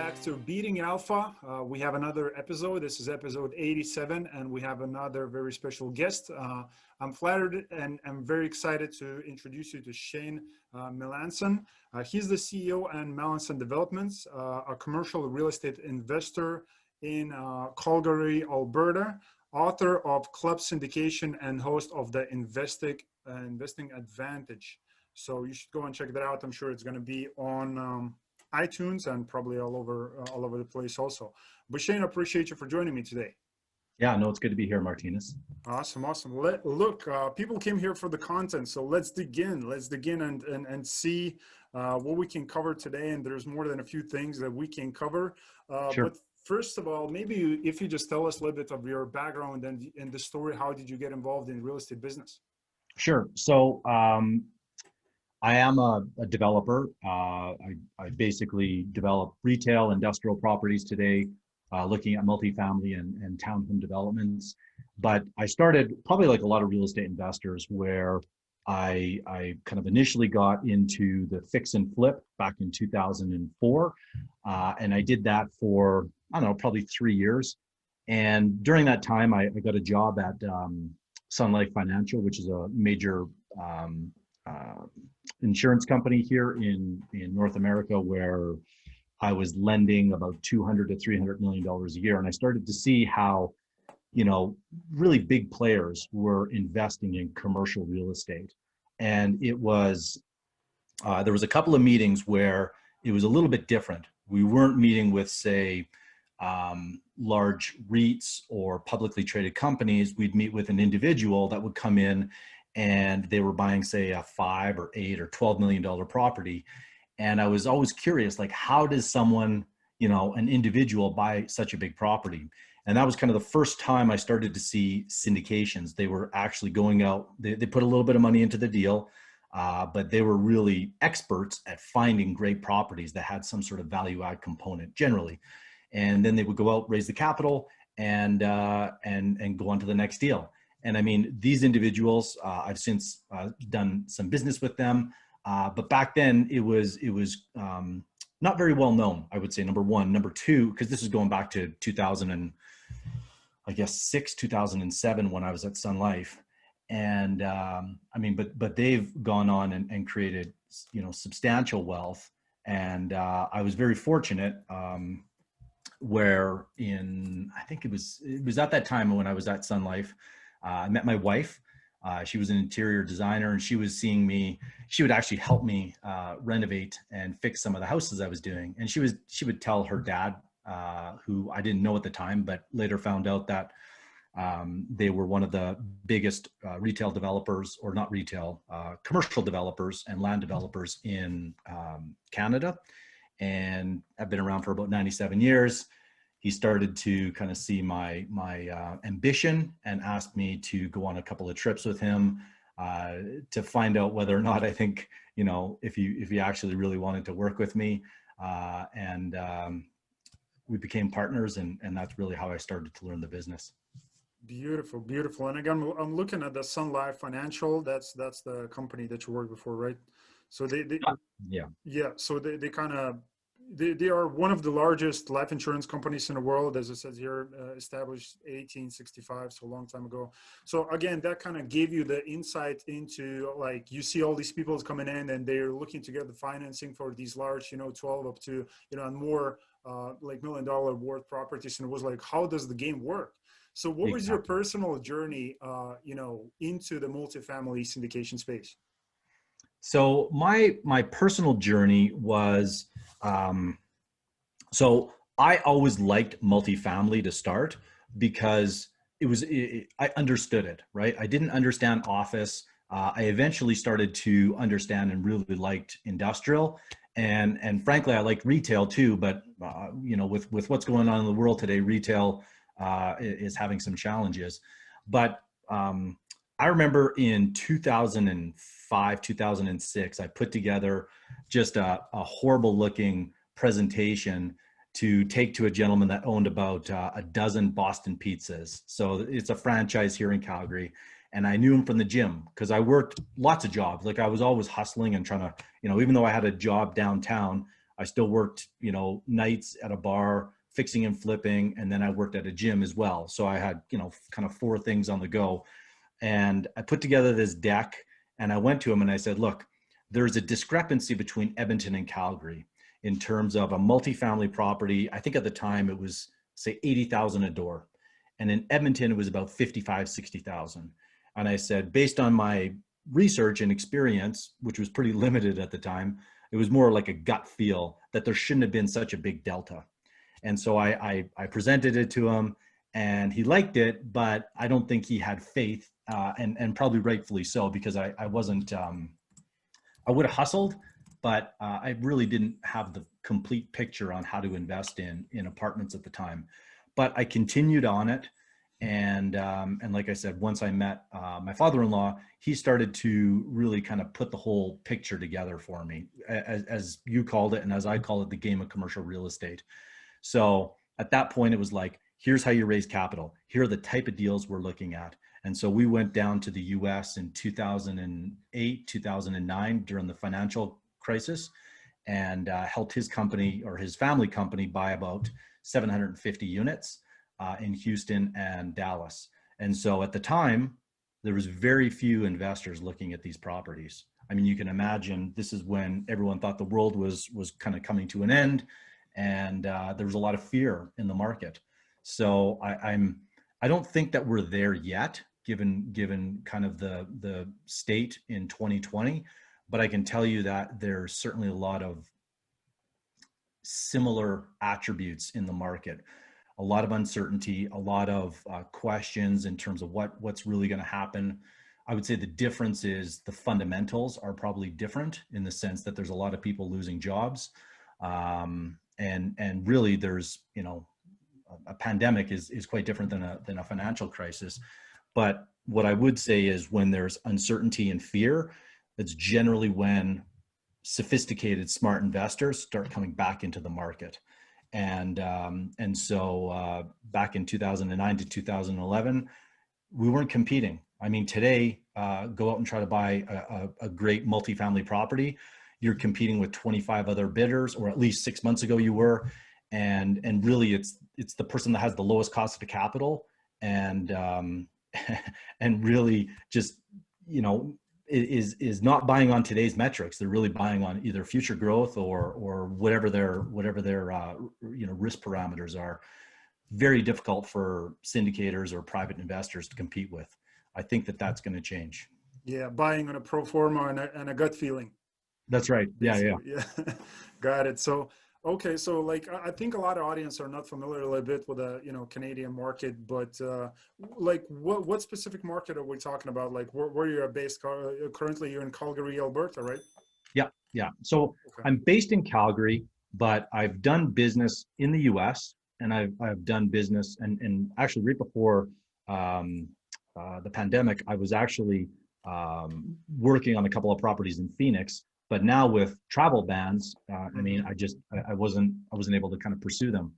back to Beating Alpha. We have another episode. This is episode 87, and we have another very special guest. I'm flattered and I'm very excited to introduce you to Shane Melanson. He's the CEO and Melanson Developments, a commercial real estate investor in Calgary, Alberta, author of Club Syndication, and host of the Investing Advantage. So you should go and check that out. I'm sure it's going to be on iTunes and probably all over the place also. But Shane, I appreciate you for joining me today. Yeah, no, it's good to be here, Martinez. Awesome. Look, people came here for the content, so let's dig in. Let's dig in and see what we can cover today. And there's more than a few things that we can cover. Sure. But first of all, maybe if you just tell us a little bit of your background and the story, how did you get involved in real estate business? Sure. So I am a developer. I basically develop retail, industrial properties today, looking at multifamily and townhome developments. But I started probably like a lot of real estate investors where I kind of initially got into the fix and flip back in 2004. And I did that for, I don't know, probably 3 years. And during that time, I got a job at Sun Life Financial, which is a major insurance company here in North America, where I was lending about $200 to $300 million a year. And I started to see how, really big players were investing in commercial real estate. And it was, there was a couple of meetings where it was a little bit different. We weren't meeting with, say, large REITs or publicly traded companies. We'd meet with an individual that would come in and they were buying, say, a $5 or $8 or $12 million property. And I was always curious, like, how does someone, an individual buy such a big property? And that was kind of the first time I started to see syndications. They were actually going out, they put a little bit of money into the deal, but they were really experts at finding great properties that had some sort of value add component generally. And then they would go out, raise the capital, and go on to the next deal. And I mean, these individuals, I've since done some business with them, but back then it was not very well known, I would say, number one. Number two, because this is going back to 2006, 2007, when I was at Sun Life. And I mean, but they've gone on and created, substantial wealth. And I was very fortunate where I think it was at that time when I was at Sun Life, I met my wife. She was an interior designer, and she was seeing me. She would actually help me renovate and fix some of the houses I was doing. And she would tell her dad, who I didn't know at the time, but later found out that they were one of the biggest retail developers, or not retail, commercial developers and land developers in Canada. And I've been around for about 97 years. He started to kind of see my ambition and asked me to go on a couple of trips with him to find out whether or not I think, if he actually really wanted to work with me. And we became partners, and that's really how I started to learn the business. Beautiful, beautiful. And again, I'm looking at the Sun Life Financial. That's the company that you worked before, right? So So they kind of, they are one of the largest life insurance companies in the world, as it says here, established 1865, so a long time ago. So again, that kind of gave you the insight into, like, you see all these people coming in and they're looking to get the financing for these large, 12 up to, and more like $1 million worth properties. And it was like, how does the game work? So what was your personal journey, into the multifamily syndication space? So my personal journey was, so I always liked multifamily to start because I understood it, right? I didn't understand office. I eventually started to understand and really liked industrial. And frankly, I liked retail too, but with what's going on in the world today, retail is having some challenges. But I remember in 2005, 2006, I put together just a horrible looking presentation to take to a gentleman that owned about a dozen Boston pizzas. So it's a franchise here in Calgary. And I knew him from the gym because I worked lots of jobs. Like, I was always hustling and trying to, even though I had a job downtown, I still worked, you know, nights at a bar, fixing and flipping. And then I worked at a gym as well. So I had, you know, kind of 4 things on the go. And I put together this deck and I went to him and I said, look, there's a discrepancy between Edmonton and Calgary in terms of a multifamily property. I think at the time it was, say, 80,000 a door. And in Edmonton, it was about 55, 60,000. And I said, based on my research and experience, which was pretty limited at the time, it was more like a gut feel that there shouldn't have been such a big delta. And so I presented it to him and he liked it, but I don't think he had faith, and probably rightfully so, because I wasn't, I would have hustled, but I really didn't have the complete picture on how to invest in apartments at the time. But I continued on it. And like I said, once I met my father-in-law, he started to really kind of put the whole picture together for me, as you called it, and as I call it, the game of commercial real estate. So at that point, it was like, here's how you raise capital. Here are the type of deals we're looking at. And so we went down to the US in 2008, 2009 during the financial crisis, and helped his company, or his family company, buy about 750 units in Houston and Dallas. And so at the time, there was very few investors looking at these properties. I mean, you can imagine this is when everyone thought the world was kind of coming to an end, and there was a lot of fear in the market. So I don't think that we're there yet, given kind of the state in 2020, but I can tell you that there's certainly a lot of similar attributes in the market. A lot of uncertainty, a lot of questions in terms of what's really going to happen. I would say the difference is the fundamentals are probably different in the sense that there's a lot of people losing jobs, and really there's, you know, a pandemic is quite different than a financial crisis. But what I would say is when there's uncertainty and fear, it's generally when sophisticated, smart investors start coming back into the market. And so back in 2009 to 2011, we weren't competing. I mean, today, go out and try to buy a great multifamily property. You're competing with 25 other bidders, or at least 6 months ago you were. And really it's the person that has the lowest cost of capital, and and really just, you know, is not buying on today's metrics. They're really buying on either future growth or whatever their you know, risk parameters are. Very difficult for syndicators or private investors to compete with. I think that that's going to change. Yeah, buying on a pro forma and a gut feeling. That's right. Yeah. Got it. So okay, so like I think a lot of audience are not familiar a little bit with the, you know, Canadian market, but like what specific market are we talking about? Like where you're based currently? You're in Calgary, Alberta, right? Yeah. So okay. I'm based in Calgary, but I've done business in the US, and I've done business, and actually right before the pandemic, I was actually working on a couple of properties in Phoenix. But now with travel bans, I mean, I wasn't able to kind of pursue them.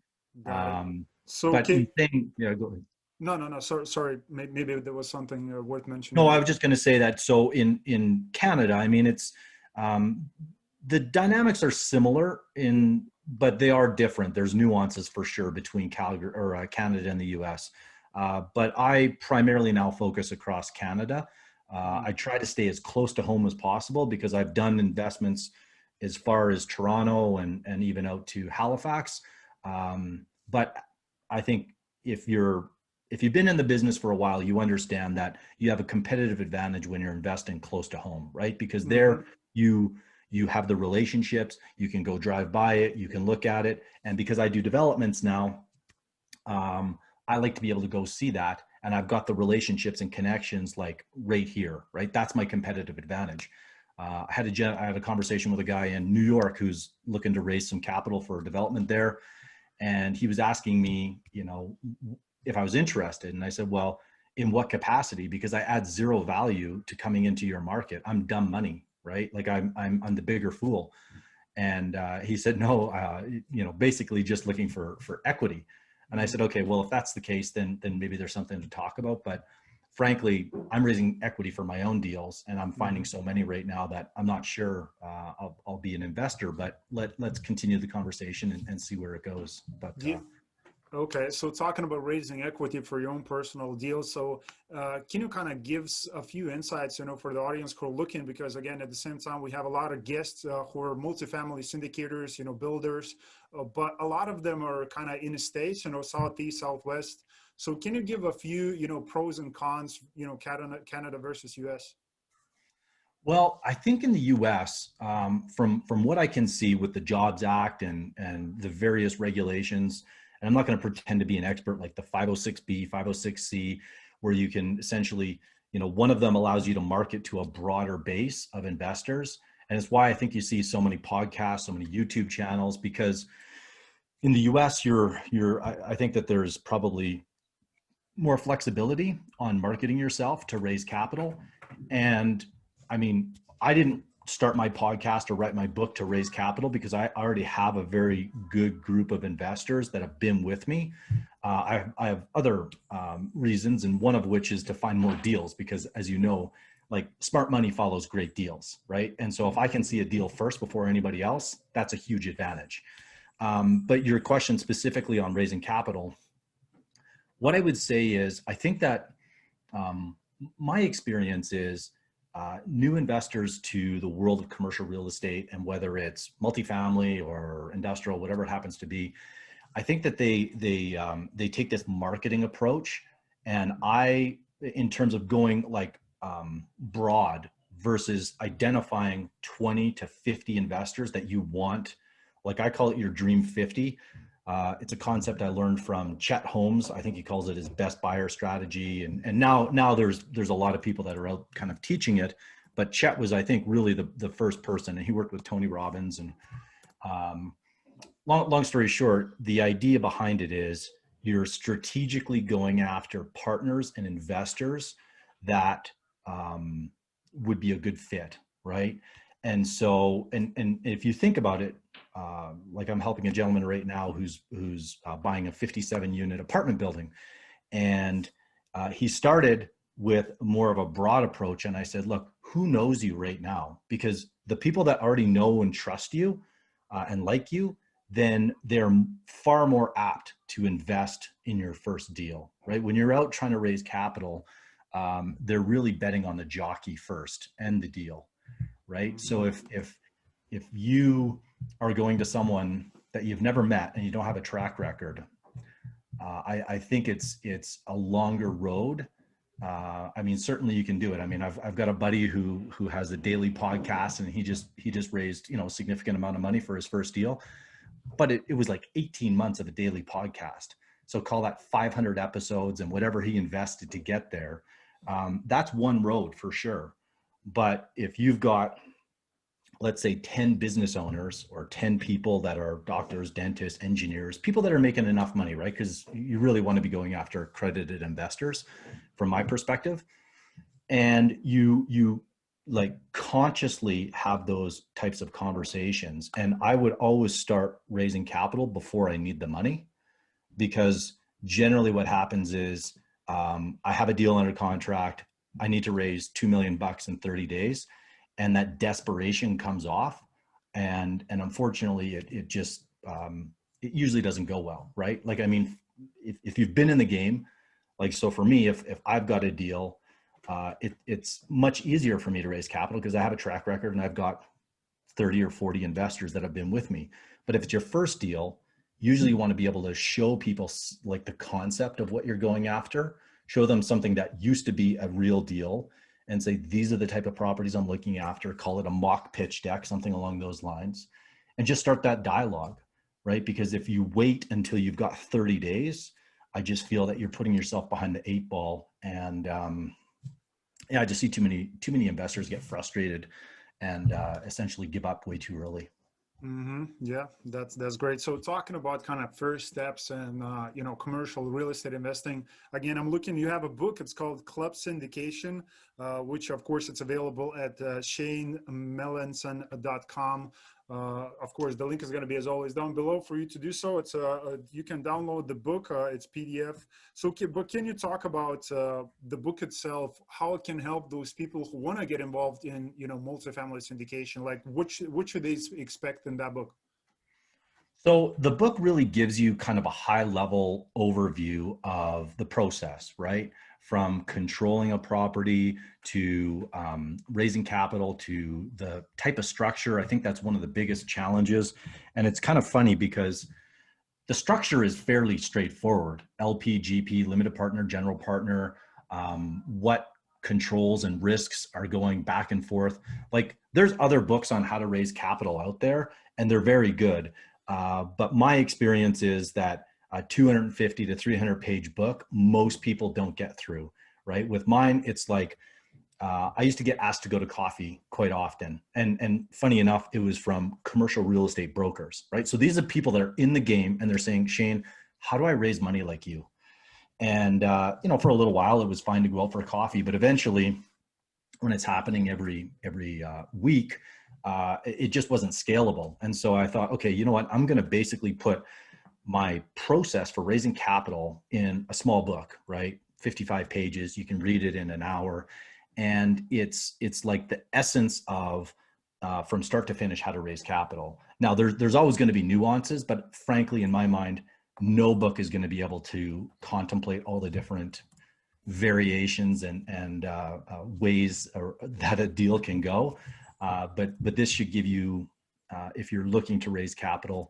So, but yeah, go ahead. No. Sorry. Maybe there was something worth mentioning. No, I was just going to say that. So in Canada, I mean, it's the dynamics are similar but they are different. There's nuances for sure between Calgary or Canada and the U.S. But I primarily now focus across Canada. I try to stay as close to home as possible because I've done investments as far as Toronto and even out to Halifax. But I think if you've been in the business for a while, you understand that you have a competitive advantage when you're investing close to home, right? Because there you have the relationships, you can go drive by it, you can look at it. And because I do developments now, I like to be able to go see that. And I've got the relationships and connections like right here, right? That's my competitive advantage. I had a conversation with a guy in New York who's looking to raise some capital for development there. And he was asking me, you know, if I was interested. And I said, well, in what capacity? Because I add zero value to coming into your market. I'm dumb money, right? Like I'm the bigger fool. And he said, no, you know, basically just looking for equity. And I said, okay, well, if that's the case, then maybe there's something to talk about. But frankly, I'm raising equity for my own deals, and I'm finding so many right now that I'm not sure I'll be an investor, but let's continue the conversation and see where it goes. But Yeah. Okay, so talking about raising equity for your own personal deals, so can you kind of give a few insights, for the audience who are looking, because again, at the same time, we have a lot of guests who are multifamily syndicators, builders, but a lot of them are kind of in the States, Southeast, Southwest. So can you give a few, pros and cons, Canada versus US? well, I think in the U.S., from what I can see with the Jobs Act and the various regulations, and I'm not going to pretend to be an expert like the 506B, 506C, where you can essentially, one of them allows you to market to a broader base of investors, and it's why I think you see so many podcasts, so many YouTube channels, because in the U.S., I think that there's probably more flexibility on marketing yourself to raise capital. And I mean, I didn't start my podcast or write my book to raise capital because I already have a very good group of investors that have been with me. I have other reasons, and one of which is to find more deals because, as you know, like smart money follows great deals, right? And so if I can see a deal first before anybody else, that's a huge advantage. But your question specifically on raising capital, what I would say is, I think that my experience is new investors to the world of commercial real estate, and whether it's multifamily or industrial, whatever it happens to be, I think that they take this marketing approach, and in terms of going like broad versus identifying 20 to 50 investors that you want, like I call it your dream 50. It's a concept I learned from Chet Holmes. I think he calls it his best buyer strategy. And now there's a lot of people that are out kind of teaching it, but Chet was, I think, really the first person, and he worked with Tony Robbins. And long story short, the idea behind it is you're strategically going after partners and investors that would be a good fit, right? And so, and if you think about it, like I'm helping a gentleman right now who's buying a 57 unit apartment building, and he started with more of a broad approach. And I said, look, who knows you right now? Because the people that already know and trust you and like you, then they're far more apt to invest in your first deal, right? When you're out trying to raise capital, they're really betting on the jockey first and the deal, right? So if you are going to someone that you've never met and you don't have a track record, I think it's a longer road. I mean, certainly you can do it. I mean, I've got a buddy who has a daily podcast, and he just raised, a significant amount of money for his first deal, but it was like 18 months of a daily podcast. So call that 500 episodes and whatever he invested to get there. That's one road for sure. But if you've got, let's say, 10 business owners or 10 people that are doctors, dentists, engineers, people that are making enough money, right? Because you really want to be going after accredited investors from my perspective. And you like consciously have those types of conversations. And I would always start raising capital before I need the money, because generally what happens is I have a deal under contract. I need to raise $2 million in 30 days. And that desperation comes off, and unfortunately it just it usually doesn't go well, right? Like, I mean, if you've been in the game, like, so for me, if I've got a deal, it's much easier for me to raise capital because I have a track record and I've got 30 or 40 investors that have been with me. But if it's your first deal, usually you want to be able to show people like the concept of what you're going after, show them something that used to be a real deal, and say, these are the type of properties I'm looking after, call it a mock pitch deck, something along those lines, and just start that dialogue, right? Because if you wait until you've got 30 days, I just feel that you're putting yourself behind the 8 ball. And yeah, I just see too many investors get frustrated and essentially give up way too early. Yeah, that's great. So talking about kind of first steps and commercial real estate investing. Again, I'm looking. You have a book. It's called Club Syndication, which of course it's available at ShaneMelanson.com. Of course, the link is going to be as always down below for you to do so. It's you can download the book. It's PDF. So, but can you talk about the book itself? How it can help those people who want to get involved in, you know, multifamily syndication? Like, what should they expect in that book? So the book really gives you kind of a high level overview of the process, right? From controlling a property to raising capital to the type of structure. I think that's one of the biggest challenges. And it's kind of funny because the structure is fairly straightforward. LP, GP, limited partner, general partner, what controls and risks are going back and forth. Like there's other books on how to raise capital out there and they're very good. But my experience is that a 250 to 300 page book, most people don't get through, right? With mine, it's like, I used to get asked to go to coffee quite often. And funny enough, it was from commercial real estate brokers, right? So these are people that are in the game and they're saying, Shane, how do I raise money like you? And, you know, for a little while, it was fine to go out for a coffee, but eventually when it's happening every week, it just wasn't scalable. And so I thought, okay, you know what, I'm going to basically put my process for raising capital in a small book, right? 55 pages. You can read it in an hour. And it's like the essence of from start to finish, how to raise capital. Now there's always going to be nuances, but frankly, in my mind, no book is going to be able to contemplate all the different variations and ways that a deal can go. But this should give you, if you're looking to raise capital,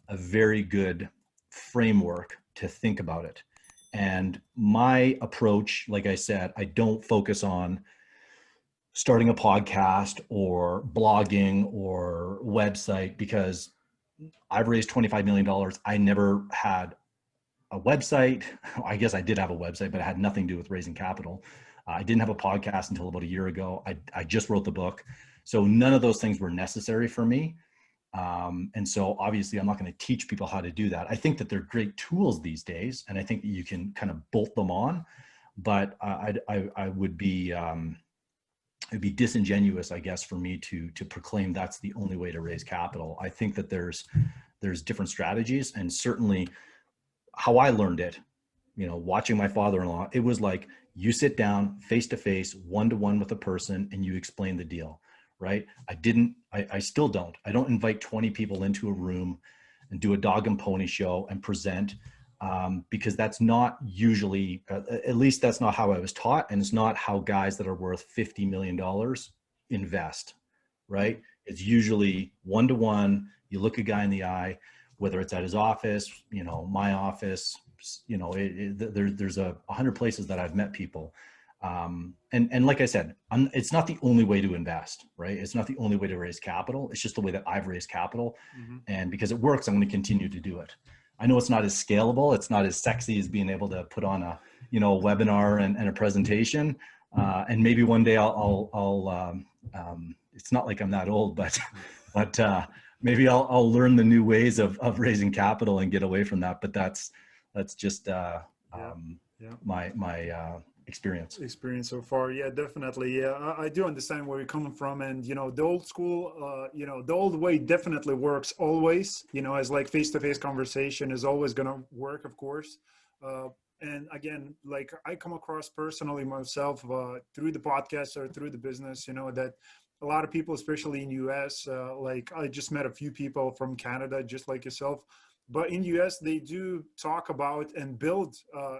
a very good framework to think about it. And my approach, like I said, I don't focus on starting a podcast or blogging or website because I've raised $25 million. I never had a website. I guess I did have a website, but it had nothing to do with raising capital. I didn't have a podcast until about a year ago. I just wrote the book. So none of those things were necessary for me. And so obviously I'm not going to teach people how to do that. I think that they're great tools these days, and I think that you can kind of bolt them on, but I would be, it'd be disingenuous, I guess, for me to proclaim that's the only way to raise capital. I think that there's different strategies, and certainly how I learned it, you know, watching my father-in-law, it was like you sit down face to face, one-to-one with a person and you explain the deal, right? I still don't. I don't invite 20 people into a room and do a dog and pony show and present because that's not usually, at least that's not how I was taught. And it's not how guys that are worth $50 million invest, right? It's usually one-to-one. You look a guy in the eye, whether it's at his office, you know, my office, you know, there's 100 places that I've met people. And like I said, it's not the only way to invest, right? It's not the only way to raise capital. It's just the way that I've raised capital. Mm-hmm. And because it works, I'm going to continue to do it. I know it's not as scalable. It's not as sexy as being able to put on a, you know, a webinar and a presentation. And maybe one day I'll it's not like I'm that old, but maybe I'll learn the new ways of raising capital and get away from that. But that's just my experience so far. Yeah, definitely. Yeah, I do understand where you're coming from. And, you know, the old school, you know, the old way definitely works always, you know, as like face-to-face conversation is always going to work, of course. And again, like I come across personally myself through the podcast or through the business, you know, that a lot of people, especially in US, like I just met a few people from Canada, just like yourself, but in US, they do talk about and build,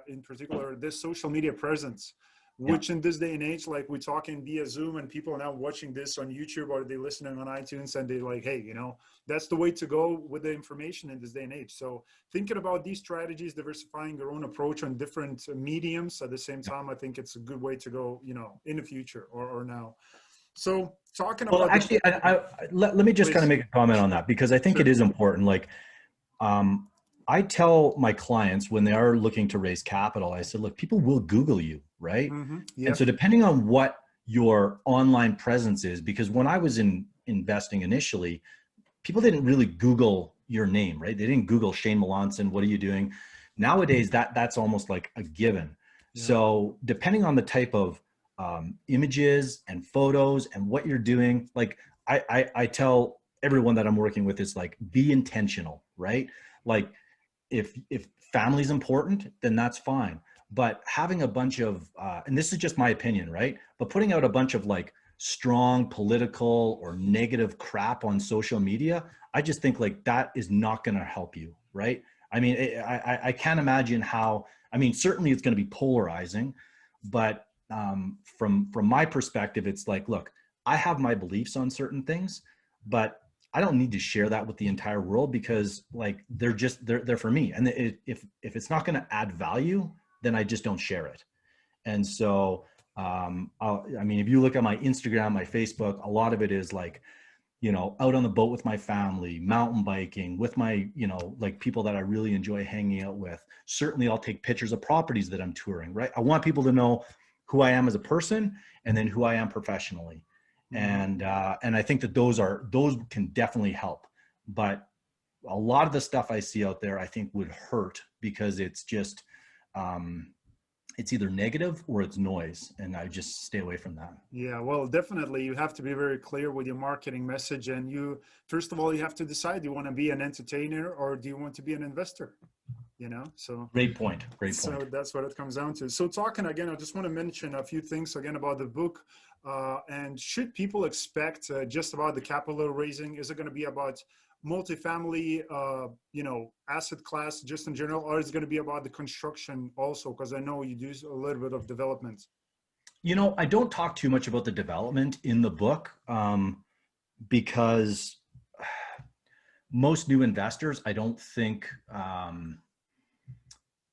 in particular, this social media presence, which in this day and age, like we're talking via Zoom and people are now watching this on YouTube or they're listening on iTunes and they're like, hey, you know, that's the way to go with the information in this day and age. So thinking about these strategies, diversifying your own approach on different mediums at the same time, I think it's a good way to go, you know, in the future or now. So talking about— Well, actually, let me just kind of make a comment on that because I think it is important. Like, I tell my clients when they are looking to raise capital, I said, look, people will Google you, right? Mm-hmm. Yep. And so depending on what your online presence is, because when I was investing initially, people didn't really Google your name, right? They didn't Google Shane Melanson, what are you doing? Nowadays, that's almost like a given. Yeah. So depending on the type of images and photos and what you're doing, like I tell everyone that I'm working with is like, be intentional, right? Like if family's important, then that's fine. But having a bunch of, and this is just my opinion, right? But putting out a bunch of like strong political or negative crap on social media, I just think like that is not going to help you, right? I mean, I can't imagine how, I mean, certainly it's going to be polarizing, but from my perspective, it's like, look, I have my beliefs on certain things, but I don't need to share that with the entire world because like they're for me. And if it's not going to add value, then I just don't share it. And so I mean, if you look at my Instagram, my Facebook, a lot of it is like, you know, out on the boat with my family, mountain biking with my, you know, like people that I really enjoy hanging out with. Certainly I'll take pictures of properties that I'm touring, right? I want people to know who I am as a person and then who I am professionally. And I think that those can definitely help. But a lot of the stuff I see out there, I think would hurt because it's just, it's either negative or it's noise, and I just stay away from that. Yeah, well, definitely you have to be very clear with your marketing message, and first of all, you have to decide, do you want to be an entertainer or do you want to be an investor? You know, so great point. So that's what it comes down to. So talking again, I just want to mention a few things again about the book. And should people expect just about the capital raising? Is it going to be about multifamily, you know, asset class just in general, or is it going to be about the construction also? Because I know you do a little bit of development. You know, I don't talk too much about the development in the book because most new investors, I don't think,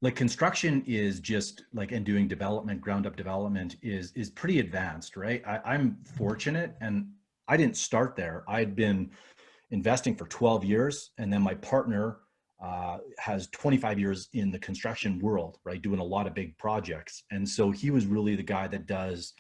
like construction is just like, and doing development, ground up development is pretty advanced, right? I'm fortunate, and I didn't start there. I'd been investing for 12 years. And then my partner has 25 years in the construction world, right? Doing a lot of big projects. And so he was really the guy that does,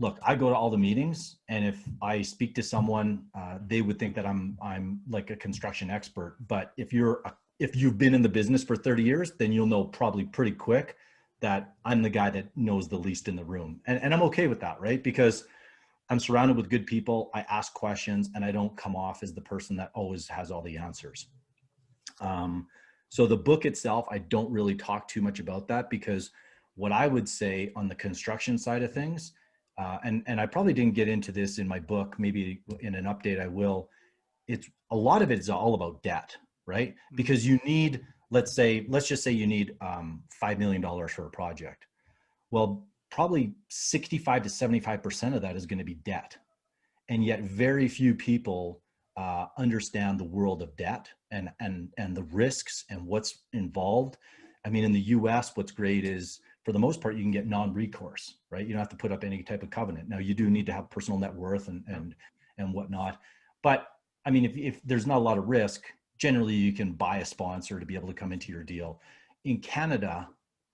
look, I go to all the meetings, and if I speak to someone, they would think that I'm like a construction expert. But if you've been in the business for 30 years, then you'll know probably pretty quick that I'm the guy that knows the least in the room. And I'm okay with that, right? Because I'm surrounded with good people. I ask questions, and I don't come off as the person that always has all the answers. So the book itself, I don't really talk too much about that, because what I would say on the construction side of things, and I probably didn't get into this in my book, maybe in an update I will, it's a lot of it is all about debt, right? Because you need, let's just say you need $5 million for a project. Well, probably 65 to 75% of that is going to be debt. And yet very few people understand the world of debt and the risks and what's involved. I mean, in the US, what's great is, for the most part, you can get non-recourse, right? You don't have to put up any type of covenant. Now, you do need to have personal net worth and whatnot. But I mean, if there's not a lot of risk, generally you can buy a sponsor to be able to come into your deal. In Canada,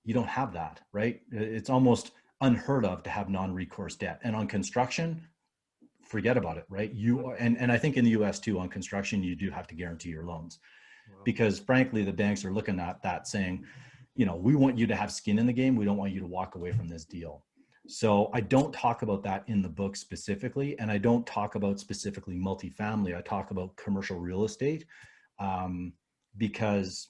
you don't have that, right? It's almost unheard of to have non-recourse debt. And on construction, forget about it, right? And I think in the US too, on construction, you do have to guarantee your loans. Wow. Because frankly, the banks are looking at that saying, you know, we want you to have skin in the game. We don't want you to walk away from this deal. So I don't talk about that in the book specifically. And I don't talk about specifically multifamily. I talk about commercial real estate because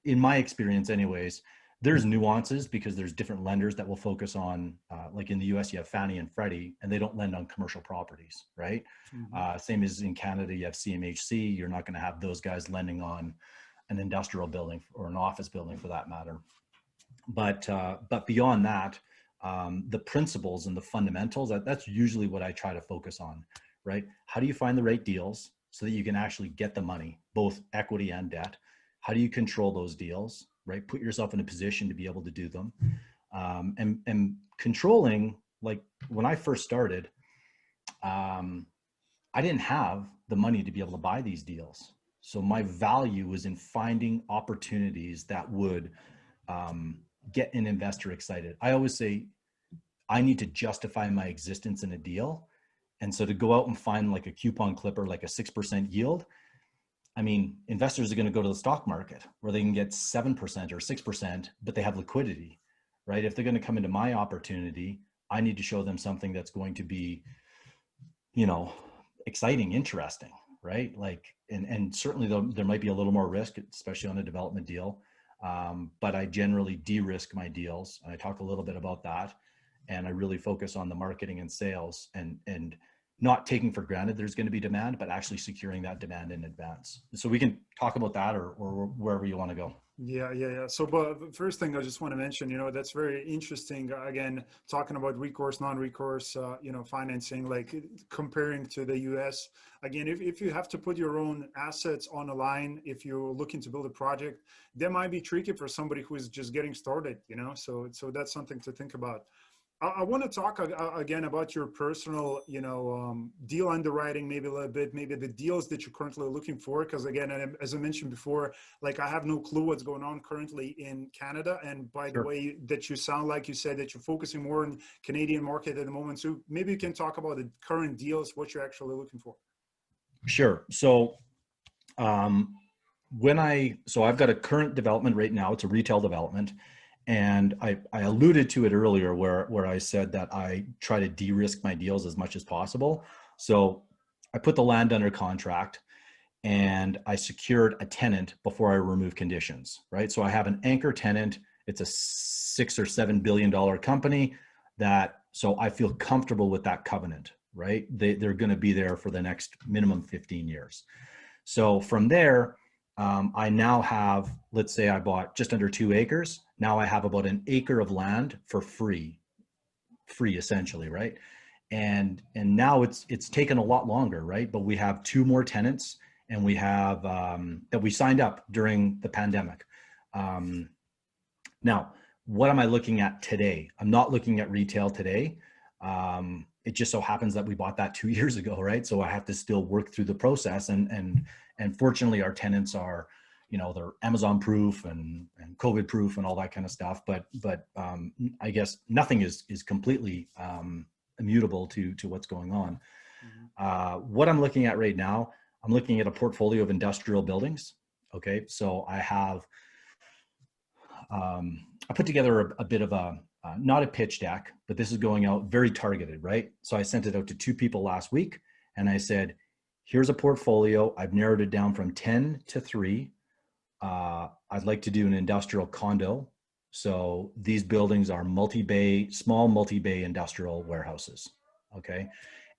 in my experience anyways, there's nuances because there's different lenders that will focus on, like in the US, you have Fannie and Freddie, and they don't lend on commercial properties, right? Mm-hmm. Same as in Canada, you have CMHC. You're not going to have those guys lending on an industrial building or an office building for that matter. But beyond that, the principles and the fundamentals, that's usually what I try to focus on, right? How do you find the right deals so that you can actually get the money, both equity and debt? How do you control those deals, right? Put yourself in a position to be able to do them. And controlling, like when I first started, I didn't have the money to be able to buy these deals. So my value was in finding opportunities that would get an investor excited. I always say, I need to justify my existence in a deal. And so to go out and find like a coupon clipper, like a 6% yield, I mean, investors are going to go to the stock market where they can get 7% or 6%, but they have liquidity, right? If they're going to come into my opportunity, I need to show them something that's going to be, you know, exciting, interesting, right? Like, and certainly there might be a little more risk, especially on a development deal. But I generally de-risk my deals, and I talk a little bit about that. And I really focus on the marketing and sales, and not taking for granted there's going to be demand, but actually securing that demand in advance. So we can talk about that, or wherever you want to go. Yeah. So, but the first thing I just want to mention, that's very interesting. Again, talking about recourse, non-recourse, financing, like comparing to the US. Again, if you have to put your own assets on the line, if you're looking to build a project, that might be tricky for somebody who is just getting started, so that's something to think about. I want to talk again about your personal, deal underwriting, maybe a little bit, maybe the deals that you're currently looking for. Because again, as I mentioned before, like I have no clue what's going on currently in Canada. And by the Sure. way, that you sound like you said that you're focusing more on Canadian market at the moment. So maybe you can talk about the current deals, what you're actually looking for. Sure. So I've got a current development right now. It's a retail development. And I alluded to it earlier where I said that I try to de-risk my deals as much as possible. So I put the land under contract and I secured a tenant before I remove conditions, right? So I have an anchor tenant. It's a $6 or $7 billion company so I feel comfortable with that covenant, right? They're going to be there for the next minimum 15 years. So from there, I now have, let's say I bought just under 2 acres. Now I have about an acre of land for free essentially, right? And now it's taken a lot longer, right? But we have 2 more tenants, and we have that we signed up during the pandemic. Now, what am I looking at today? I'm not looking at retail today. It just so happens that we bought that 2 years ago, right? So I have to still work through the process, and fortunately our tenants are, they're Amazon proof and COVID proof and all that kind of stuff. But I guess nothing is completely immutable to what's going on. Mm-hmm. What I'm looking at right now, I'm looking at a portfolio of industrial buildings. Okay, so I have I put together a bit of not a pitch deck, but this is going out very targeted, right? So I sent it out to 2 people last week, and I said, here's a portfolio. I've narrowed it down from 10 to 3. I'd like to do an industrial condo. So these buildings are small multi-bay industrial warehouses. Okay.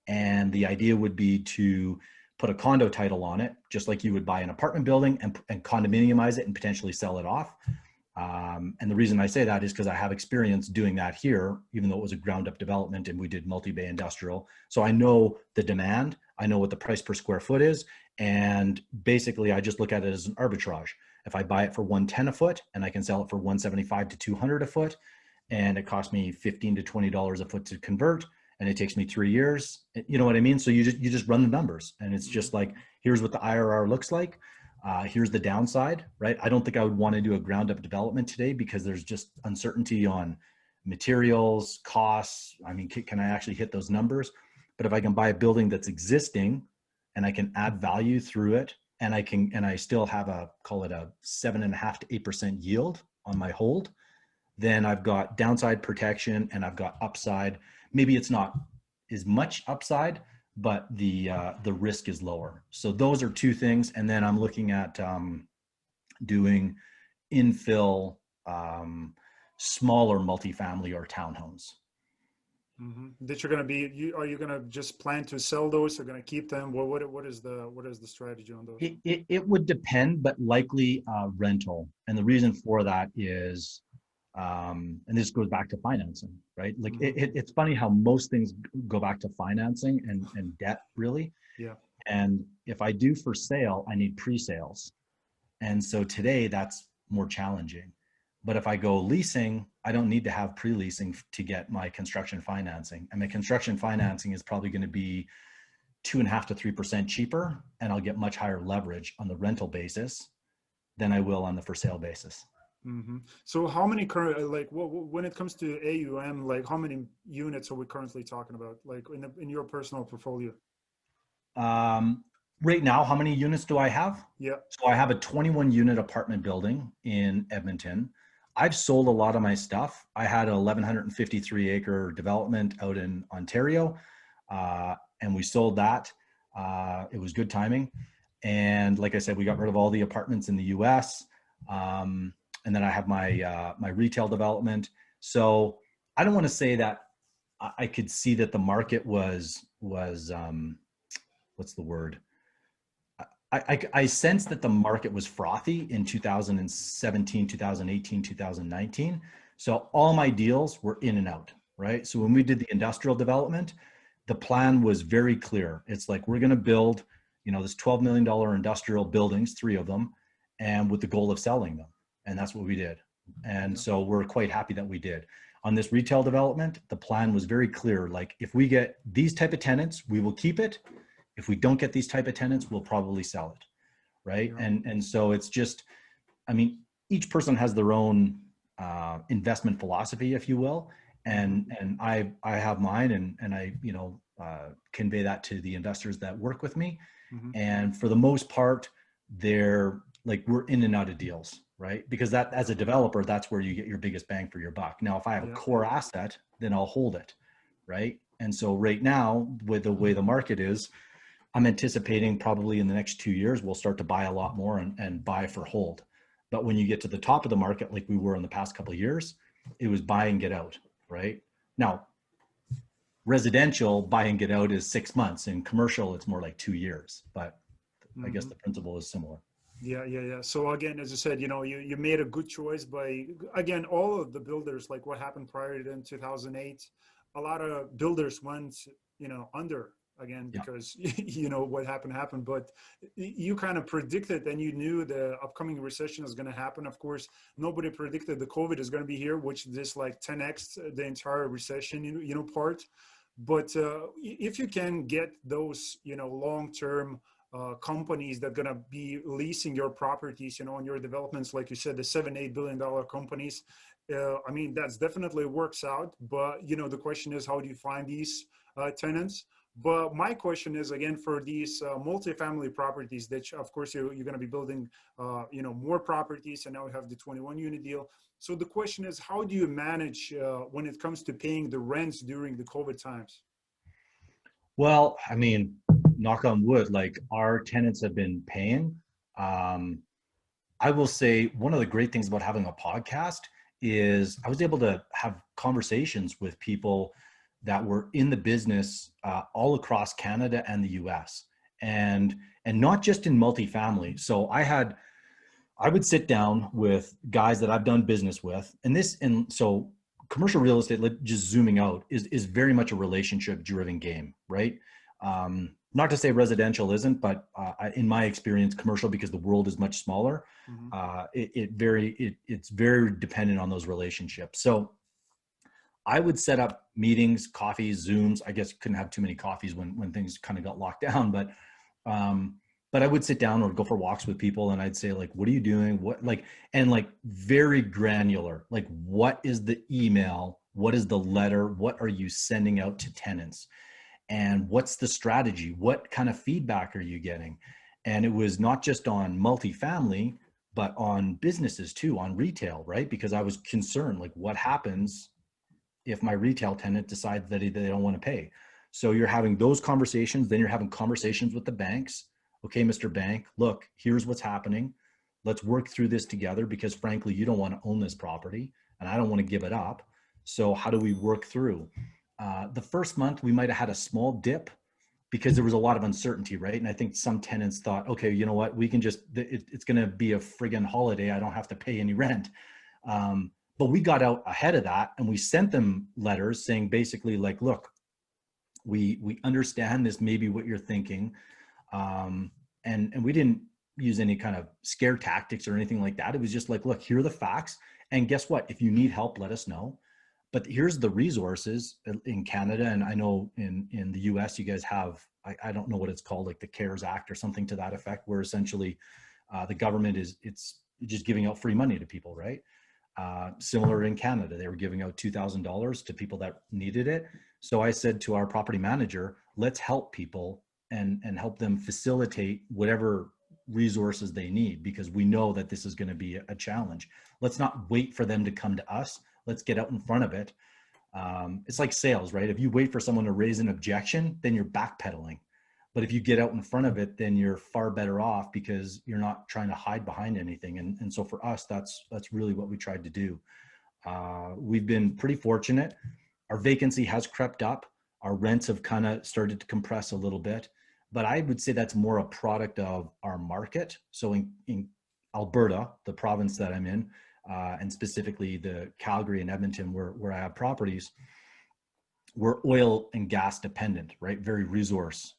And the idea would be to put a condo title on it, just like you would buy an apartment building, and condominiumize it and potentially sell it off. And the reason I say that is because I have experience doing that here, even though it was a ground up development and we did multi-bay industrial. So I know the demand, I know what the price per square foot is. And basically I just look at it as an arbitrage. If I buy it for $110 a foot and I can sell it for $175 to $200 a foot, and it costs me $15 to $20 a foot to convert, and it takes me 3 years, you know what I mean? So you just run the numbers, and it's just like, here's what the IRR looks like. Here's the downside, right? I don't think I would want to do a ground up development today because there's just uncertainty on materials, costs. I mean, can I actually hit those numbers? But if I can buy a building that's existing and I can add value through it, and I still have call it a 7.5% to 8% yield on my hold, then I've got downside protection and I've got upside. Maybe it's not as much upside, but the risk is lower. So those are 2 things. And then I'm looking at doing infill, smaller multifamily or townhomes. Mm-hmm. That you're going to be, are you going to just plan to sell those? Or going to keep them? What is the strategy on those? It would depend, but likely rental. And the reason for that is, and this goes back to financing, right? Like it's funny how most things go back to financing and debt, really. Yeah. And if I do for sale, I need pre-sales. And so today that's more challenging. But if I go leasing, I don't need to have pre-leasing to get my construction financing. And my construction financing is probably going to be 2.5% to 3% cheaper, and I'll get much higher leverage on the rental basis than I will on the for sale basis. Mm-hmm. So how many current, like when it comes to AUM, like how many units are we currently talking about, like in your personal portfolio? Right now, how many units do I have? Yeah. So I have a 21 unit apartment building in Edmonton. I've sold a lot of my stuff. I had a 1,153 acre development out in Ontario, and we sold that. It was good timing. And like I said, we got rid of all the apartments in the US. And then I have my retail development. So I don't want to say that I could see that the market was what's the word? I sensed that the market was frothy in 2017, 2018, 2019. So all my deals were in and out, right? So when we did the industrial development, the plan was very clear. It's like, we're going to build, this $12 million industrial buildings, 3 of them, and with the goal of selling them. And that's what we did. And so we're quite happy that we did. On this retail development, the plan was very clear. Like, if we get these type of tenants, we will keep it. If we don't get these type of tenants, we'll probably sell it, right? Yeah. And so it's just, each person has their own investment philosophy, if you will, and I have mine, and I convey that to the investors that work with me. Mm-hmm. And for the most part, they're like, we're in and out of deals, right? Because that, as a developer, that's where you get your biggest bang for your buck. Now, if I have a core asset, then I'll hold it, right? And so right now, with the way the market is, I'm anticipating probably in the next 2 years, we'll start to buy a lot more and buy for hold. But when you get to the top of the market, like we were in the past couple of years, it was buy and get out, right? Now, residential buy and get out is 6 months, and commercial, it's more like 2 years, but I guess the principle is similar. Yeah. So again, as I said, you made a good choice by, again, all of the builders, like what happened prior to 2008, a lot of builders went, under again, because what happened, but you kind of predicted, and you knew the upcoming recession is going to happen. Of course, nobody predicted the COVID is going to be here, which this like 10x the entire recession, part. But if you can get those, long-term companies that are going to be leasing your properties, on your developments, like you said, the $7-8 billion companies, that's definitely works out. But, the question is, how do you find these tenants? But my question is, again, for these multifamily properties that, of course, you're going to be building, more properties, and now we have the 21 unit deal. So the question is, how do you manage when it comes to paying the rents during the COVID times? Well, knock on wood, like our tenants have been paying. I will say one of the great things about having a podcast is I was able to have conversations with people that were in the business all across Canada and the US, and not just in multifamily. So I would sit down with guys that I've done business with, and so commercial real estate, just zooming out, is very much a relationship driven game, right? Not to say residential isn't, but in my experience, commercial, because the world is much smaller, it's very dependent on those relationships. So I would set up meetings, coffees, Zooms. I guess couldn't have too many coffees when things kind of got locked down, but I would sit down or go for walks with people, and I'd say, like, what are you doing? And very granular, like, what is the email? What is the letter? What are you sending out to tenants? And what's the strategy? What kind of feedback are you getting? And it was not just on multifamily, but on businesses too, on retail, right? Because I was concerned, like, what happens if my retail tenant decides that they don't want to pay? So you're having those conversations, then you're having conversations with the banks. Okay, Mr. Bank, look, here's what's happening. Let's work through this together, because frankly, you don't want to own this property and I don't want to give it up. So how do we work through? The first month we might've had a small dip because there was a lot of uncertainty, right? And I think some tenants thought, okay, you know what, we can just, it's going to be a friggin' holiday. I don't have to pay any rent. But we got out ahead of that, and we sent them letters saying basically, like, look, we understand this may be what you're thinking. And we didn't use any kind of scare tactics or anything like that. It was just like, look, here are the facts. And guess what? If you need help, let us know. But here's the resources in Canada. And I know in the US, you guys have, I don't know what it's called, like the CARES Act or something to that effect, where essentially the government it's just giving out free money to people, right? Similar in Canada, they were giving out $2,000 to people that needed it. So I said to our property manager, let's help people and help them facilitate whatever resources they need, because we know that this is going to be a challenge. Let's not wait for them to come to us. Let's get out in front of it. It's like sales, right? If you wait for someone to raise an objection, then you're backpedaling. But if you get out in front of it, then you're far better off because you're not trying to hide behind anything. And so for us, that's really what we tried to do. We've been pretty fortunate. Our vacancy has crept up. Our rents have kind of started to compress a little bit, but I would say that's more a product of our market. So in Alberta, the province that I'm in, and specifically the Calgary and Edmonton where I have properties, we're oil and gas dependent, right? Very resource.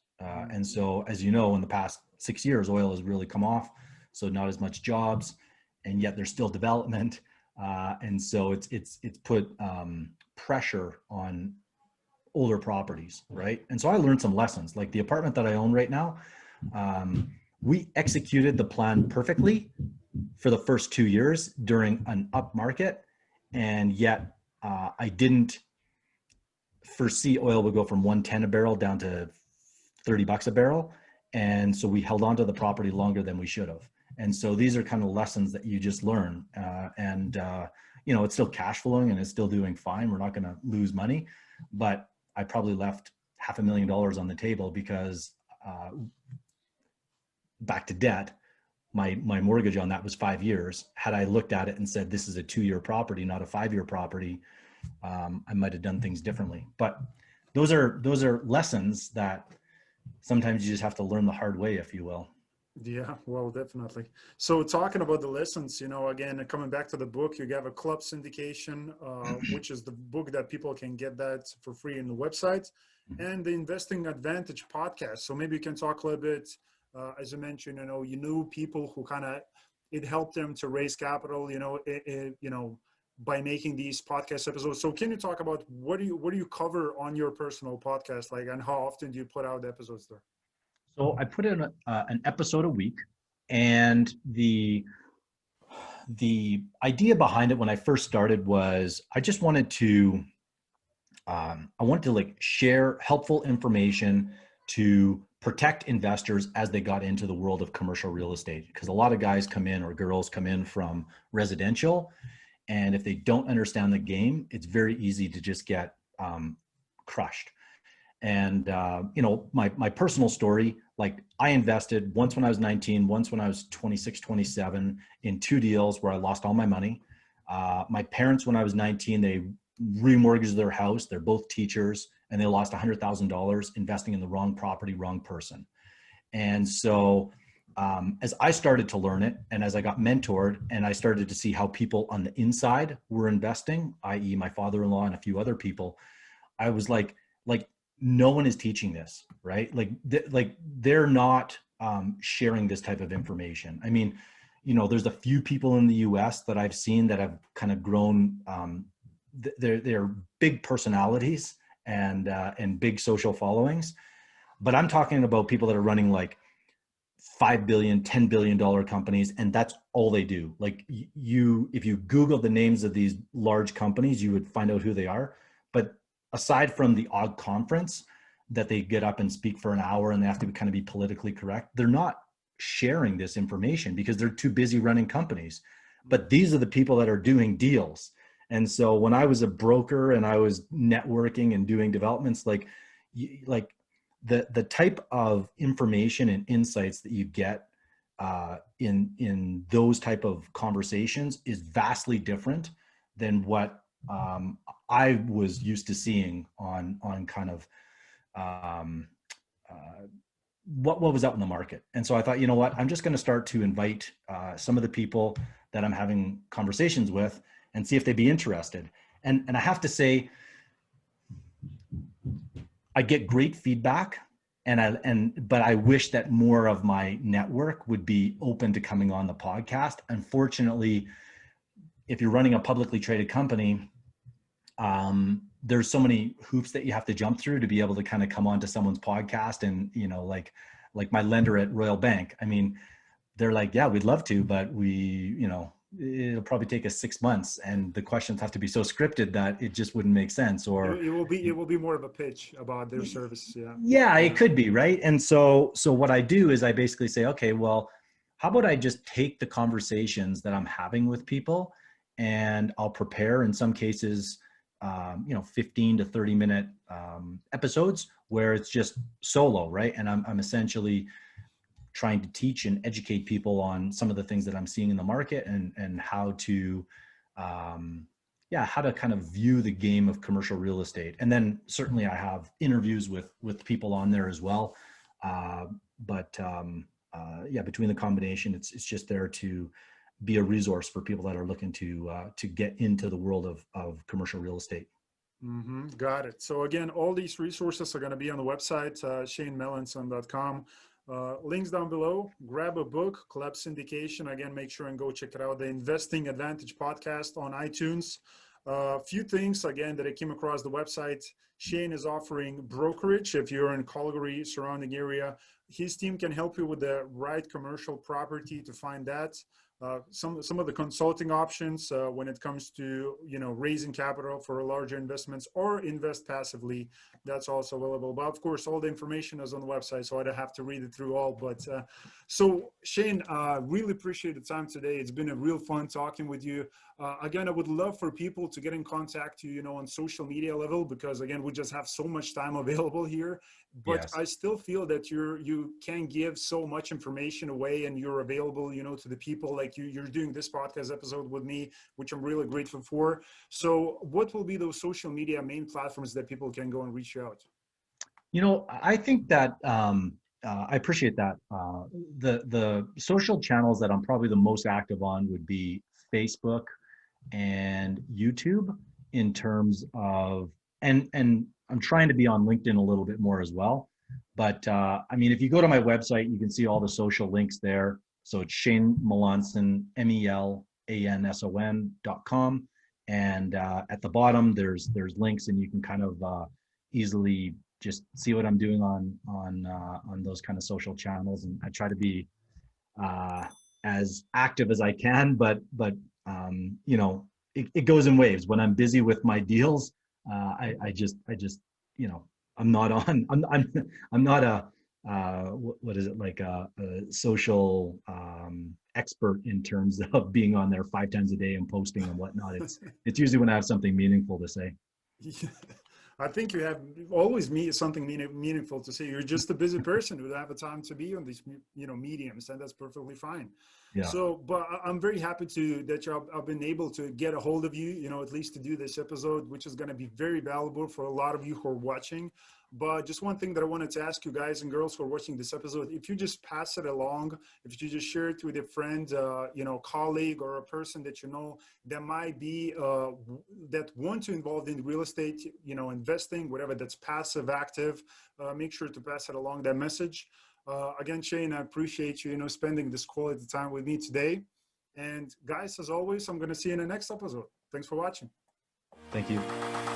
And so, as you know, in the past 6 years, oil has really come off. So not as much jobs, and yet there's still development. And so it's put pressure on older properties, right? And so I learned some lessons. Like the apartment that I own right now, we executed the plan perfectly for the first 2 years during an up market, and yet I didn't foresee oil would go from 110 a barrel down to $30 a barrel. And so we held on to the property longer than we should have. And so these are kind of lessons that you just learn. You know, it's still cash flowing and it's still doing fine. We're not going to lose money, but I probably left $500,000 on the table because back to debt, my mortgage on that was 5 years. Had I looked at it and said, this is a 2-year property, not a 5-year property, I might've done things differently. But those are lessons that sometimes you just have to learn the hard way, if you will. Yeah, well, definitely. So talking about the lessons, you know, again, coming back to the book, you have a club syndication, which is the book that people can get that for free in the website, and the Investing Advantage podcast. So maybe you can talk a little bit, as you mentioned, you know, you knew people who kind of, it helped them to raise capital, you know, by making these podcast episodes. So can you talk about what do you cover on your personal podcast, like, and how often do you put out episodes there? So I put in an episode a week, and the idea behind it when I first started was I just wanted to like share helpful information to protect investors as they got into the world of commercial real estate, because a lot of guys come in or girls come in from residential, and if they don't understand the game, it's very easy to just get crushed. And, you know, my personal story, like I invested once when I was 19, once when I was 26, 27 in 2 deals where I lost all my money. My parents, when I was 19, they remortgaged their house. They're both teachers, and they lost $100,000 investing in the wrong property, wrong person. And so as I started to learn it, and as I got mentored and I started to see how people on the inside were investing, i.e. my father-in-law and a few other people, I was like, no one is teaching this, right? Like they're not sharing this type of information. I mean, you know, there's a few people in the US that I've seen that have kind of grown, they're big personalities and big social followings, but I'm talking about people that are running like $5 billion, $10 billion companies, and that's all they do. Like if you Google the names of these large companies, you would find out who they are. But aside from the odd conference that they get up and speak for an hour and they have to kind of be politically correct, they're not sharing this information because they're too busy running companies. But these are the people that are doing deals. And so when I was a broker and I was networking and doing developments, like the type of information and insights that you get in those type of conversations is vastly different than what I was used to seeing on kind of what was out in the market. And so I thought, you know what, I'm just going to start to invite some of the people that I'm having conversations with and see if they'd be interested. And I have to say, I get great feedback, but I wish that more of my network would be open to coming on the podcast. Unfortunately, if you're running a publicly traded company, there's so many hoops that you have to jump through to be able to kind of come onto someone's podcast. And, you know, like my lender at Royal Bank, I mean, they're like, yeah, we'd love to, but it'll probably take us 6 months, and the questions have to be so scripted that it just wouldn't make sense. Or it will be more of a pitch about their service. Yeah, it could be, right? And so what I do is I basically say, okay, well, how about I just take the conversations that I'm having with people, and I'll prepare in some cases 15 to 30 minute episodes where it's just solo, right? And I'm essentially trying to teach and educate people on some of the things that I'm seeing in the market and how to, how to kind of view the game of commercial real estate. And then certainly I have interviews with people on there as well. Between the combination, it's just there to be a resource for people that are looking to get into the world of commercial real estate. Mm-hmm. Got it. So again, all these resources are going to be on the website, shanemelanson.com. Links down below. Grab a book, Club Syndication. Again, make sure and go check it out. The Investing Advantage podcast on iTunes. A few things, again, that I came across the website. Shane is offering brokerage if you're in Calgary, surrounding area. His team can help you with the right commercial property to find that. Some of the consulting options when it comes to raising capital for larger investments or invest passively, that's also available. But of course, all the information is on the website, so I don't have to read it through all. But so Shane, really appreciate the time today. It's been a real fun talking with you. Again, I would love for people to get in contact with you, on social media level, because again, we just have so much time available here. But Yes. I still feel that you can give so much information away, and you're available, to the people. Like you're doing this podcast episode with me, which I'm really grateful for. So what will be those social media main platforms that people can go and reach out? I think that I appreciate that. The social channels that I'm probably the most active on would be Facebook and YouTube in terms of, and I'm trying to be on LinkedIn a little bit more as well. But if you go to my website, you can see all the social links there. So it's Shane Melanson, MELANSON.com. And at the bottom, there's links, and you can kind of easily just see what I'm doing on those kind of social channels. And I try to be as active as I can, but it goes in waves. When I'm busy with my deals, I just I'm not on. I'm not a what is it, like a social expert in terms of being on there 5 times a day and posting and whatnot. It's usually when I have something meaningful to say. Yeah. I think you have always something meaningful to say. You're just a busy person who doesn't have the time to be on these, mediums, and that's perfectly fine. Yeah. So, but I'm very happy that I've been able to get a hold of you, at least to do this episode, which is going to be very valuable for a lot of you who are watching. But just one thing that I wanted to ask you guys and girls who are watching this episode, if you just pass it along, if you just share it with a friend, colleague, or a person that that might be that want to involve in real estate, investing, whatever that's passive, active, make sure to pass it along, that message. Again, Shane, I appreciate you, spending this quality time with me today. And guys, as always, I'm going to see you in the next episode. Thanks for watching. Thank you.